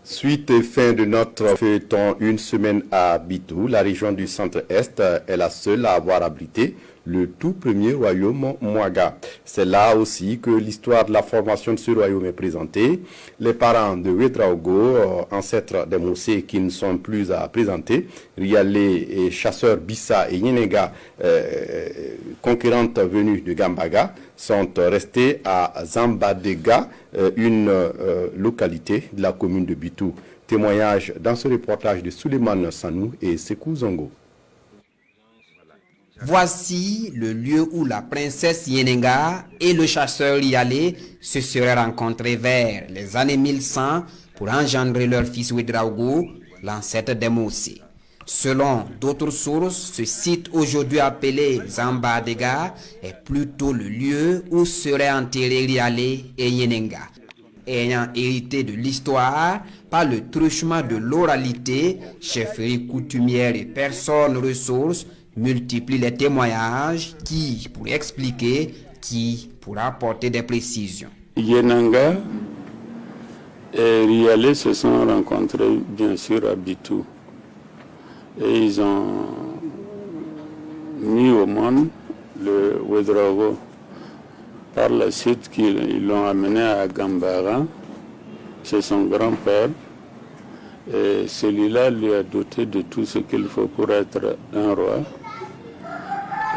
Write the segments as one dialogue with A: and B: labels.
A: Suite et fin de notre feuilleton une semaine à Bitou, la région du centre-est est la seule à avoir abrité le tout premier royaume Mouaga. C'est là aussi que l'histoire de la formation de ce royaume est présentée. Les parents de Ouedraogo, ancêtres des Moussé qui ne sont plus à présenter, Rialé et chasseurs Bissa et Yenega, conquérantes venues de Gambaga, sont restés à Zambadega, une localité de la commune de Bitou. Témoignage dans ce reportage de Souleymane Sanou et Sekou Zongo.
B: Voici le lieu où la princesse Yenenga et le chasseur Rialé se seraient rencontrés vers les années 1100 pour engendrer leur fils Ouedraogo, l'ancêtre des Moussé. Selon d'autres sources, ce site aujourd'hui appelé Zambadega est plutôt le lieu où seraient enterrés Rialé et Yenenga. Ayant hérité de l'histoire par le truchement de l'oralité, chefferie coutumière et personnes ressources multiplient les témoignages qui pour expliquer, qui pour apporter des précisions.
C: Yenenga et Rialé se sont rencontrés bien sûr à Bitou et ils ont mis au monde le Ouedraogo. Par la suite, ils l'ont amené à Gambara, chez son grand-père. Et celui-là lui a doté de tout ce qu'il faut pour être un roi.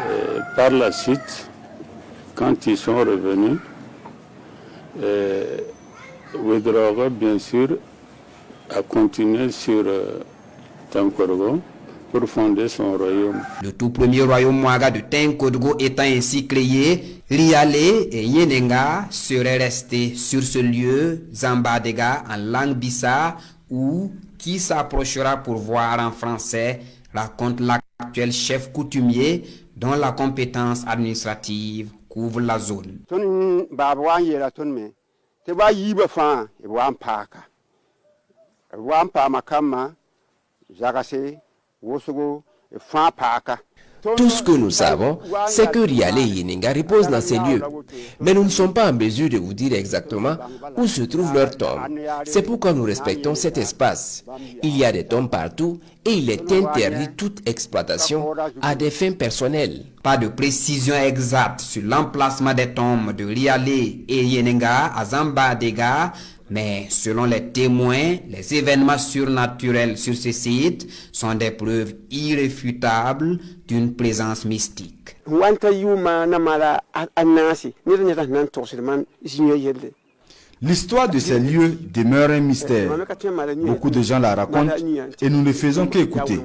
C: Et par la suite, quand ils sont revenus, Ouedraogo, bien sûr, a continué sur Tankorgo pour fonder son royaume.
B: Le tout premier royaume Mouaga de Tenkodgo étant ainsi créé, Rialé et Yenenga seraient restés sur ce lieu, Zambadega en langue Bissa, où qui s'approchera pour voir en français, raconte l'actuel chef coutumier dont la compétence administrative couvre la zone.
D: Tout ce que nous savons, c'est que Rialé et Yenenga reposent dans ces lieux. Mais nous ne sommes pas en mesure de vous dire exactement où se trouve leur tombe. C'est pourquoi nous respectons cet espace. Il y a des tombes partout et il est interdit toute exploitation à des fins personnelles.
B: Pas de précision exacte sur l'emplacement des tombes de Rialé et Yenenga à Zambadega, mais selon les témoins, les événements surnaturels sur ce site sont des preuves irréfutables d'une présence mystique.
E: L'histoire de ces lieux demeure un mystère. Beaucoup de gens la racontent et nous ne faisons qu'écouter.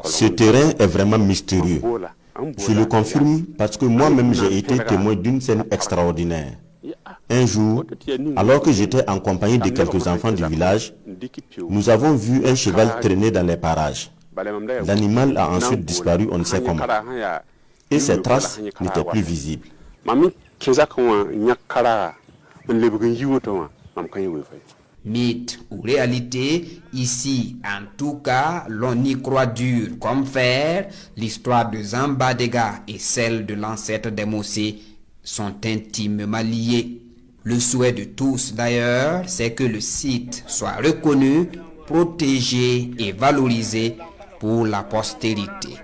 F: Ce terrain est vraiment mystérieux. Je le confirme parce que moi-même j'ai été témoin d'une scène extraordinaire. Un jour, alors que j'étais en compagnie de quelques enfants du village, nous avons vu un cheval traîner dans les parages. L'animal a ensuite disparu, on ne sait comment. Et ses traces n'étaient plus visibles.
B: Mythe ou réalité, ici en tout cas, l'on y croit dur comme fer. L'histoire de Zambadega et celle de l'ancêtre des Moussé sont intimement liées. Le souhait de tous d'ailleurs, c'est que le site soit reconnu, protégé et valorisé pour la postérité.